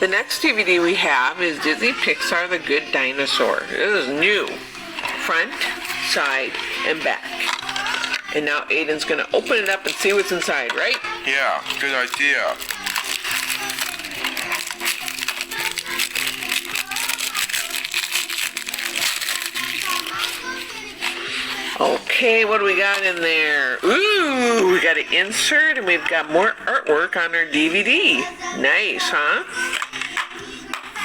The next DVD we have is Disney Pixar The Good Dinosaur. This is new. Front, side, and back. And now Aiden's going to open it up and see what's inside, right? Yeah, good idea. Okay, what do we got in there? Ooh, we got an insert and we've got more artwork on our DVD. Nice, huh?